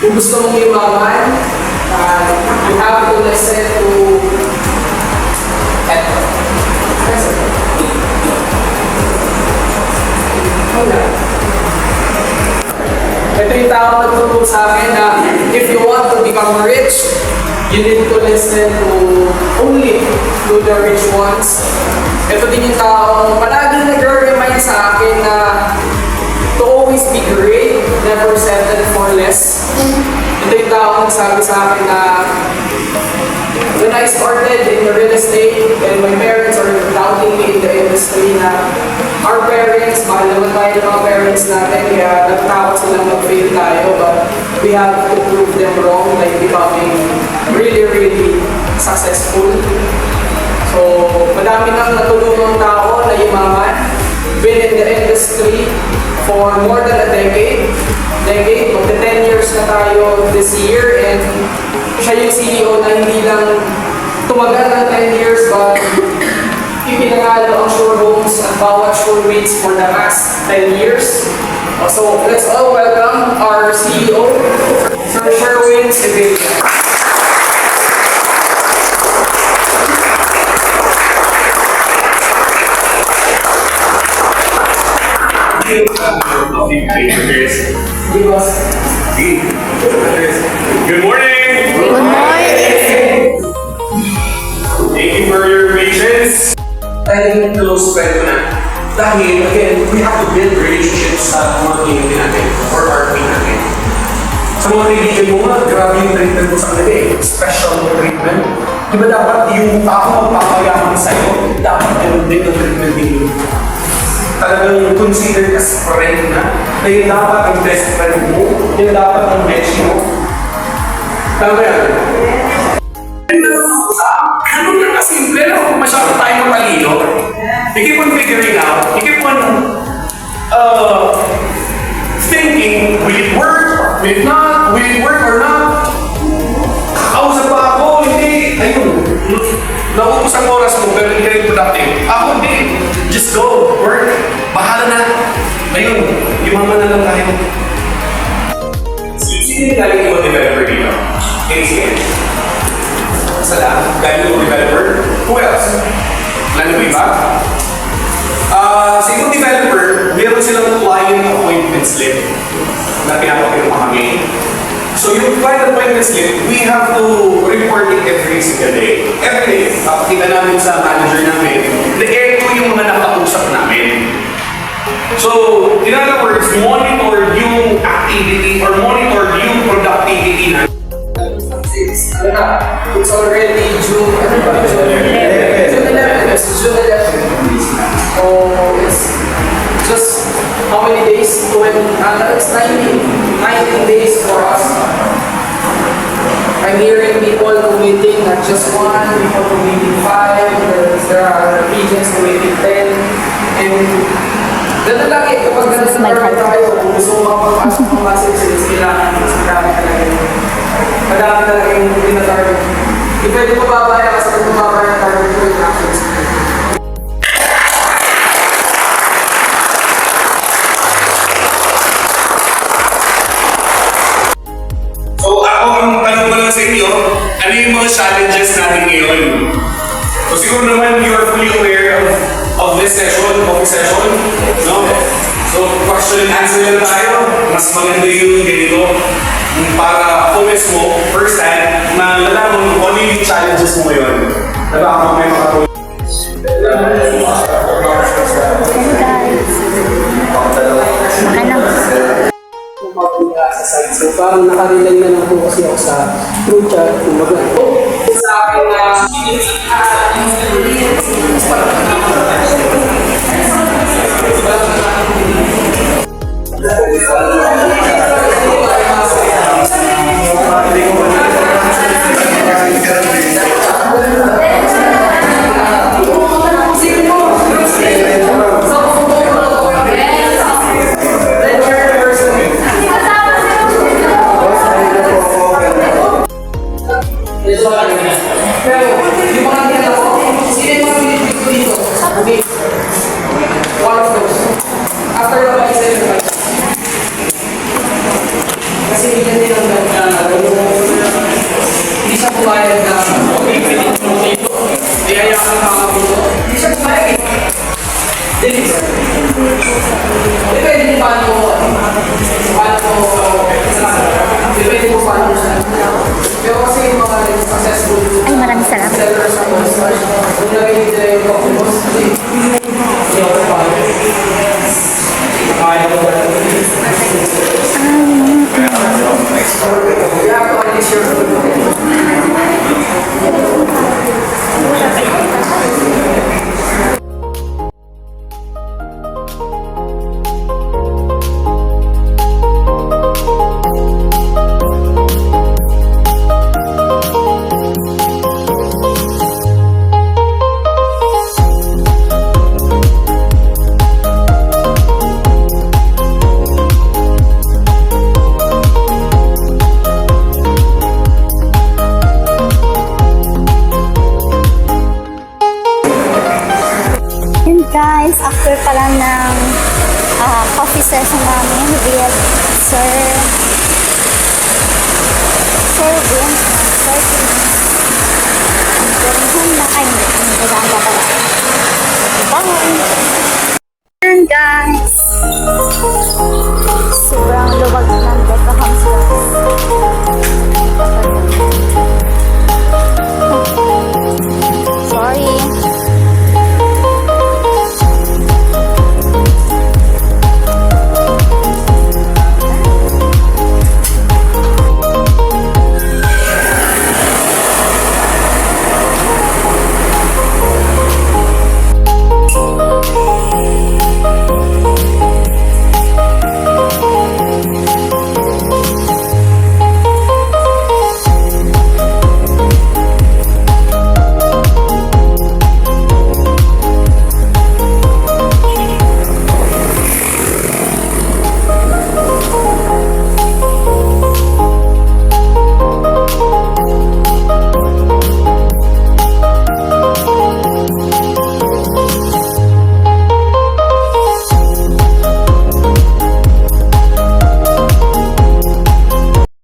Kung gusto mong yumaman, you have to listen to eto. Ito yung tao nagtuturo sa akin na if you want to become rich, you need to listen to only to the rich ones. Ito din yung tao palaging nag-remind sa akin na to always be great, never settle for less. Ito yung tao nagsabi sa akin na when I started in the real estate and my parents are doubting me in the industry na our parents, mahal naman tayo ng mga parents natin, kaya nagtakot silang mag-fail tayo, but we have to prove them wrong by becoming really, really successful. So, madami nang natulungang tao na yumaman, been in the industry for more than a decade, magta 10 years na tayo this year, and siya yung CEO na hindi lang tumagal ng 10 years but ipinangalo ang showrooms at bawat showrooms for the past 10 years. So let's all welcome our CEO, Sir Sherwin Sevilla. Good morning! Good morning! Thank you for your patience. Tayong close friend ko na. Dahil, again, we have to build relationships sa mga community natin or our team natin. Sa mga kaibigan mo nga, grabe yung treatment mo sa kanila eh. Special treatment. Di ba dapat yung ako magpapayaman sa'yo, dapat meron din ang treatment din yun. Talagang consider as friend na yun dapat ang best friend mo, yun dapat ang match mo. Tama yan? Ano na kasimple na kung masyado tayo matalino? You keep on figuring out, you keep on thinking, will it work? Will it not? Will it work or not? Kakausap pa ako, hindi. Ayun, naubos ang oras mo pero hindi ka rin productive. Ako hindi. Just go, work. Bahala na. Ayun, yumaman na lang tayo. Sino yung galing yung developer dito? Sige. Salam, galing yung developer. Who else? Lalo ba iba? Sa ibang developer, meron silang client appointment slip na pinapapirma kami. So yung client appointment slip, we have to report it every single day. Every day, papakita namin sa manager namin na ito yung mga nakausap namin. So, in other words, monitor yung activity or monitor yung productivity natin. It's already June 11. June 11. So it's just how many days to when it's 19 days for us. I'm hearing people committing not just one, people committing 5, there are regions committing 10, and ganun lang eh, kapag ganun na tayo, kung gusto mo makapagpasok ng messages, kailangan mas marami talaga yun. Madami talaga yung pinatarget. Di pwede mababaya kasi kung mababaya ang target ko yung actions. So ako ang tanong ko lang sa inyo, ano yung mga challenges natin ngayon? So siguro naman you are fully aware of this session, no? So question and answer lang tayo, mas maganda yung ganito para focus mo first hand na lalaman mo ano yung challenges mo ngayon. Diba ako may makatulong? So parang nakarelay na lang po kasi ako sa group chat kung sa akin na depende po paano siya. Pero kasi yung mga successful Ay, maraming salamat. sellers sa mga stores, kung lagay nila yung Pokemon, hindi ako paano. You have to unleash your food. Yun guys, after pala ng coffee session namin with Sir Vince, Sir Vince. Going home na, ay hindi, nagdaan pa pala. Bye! Yun guys, sobrang luwag na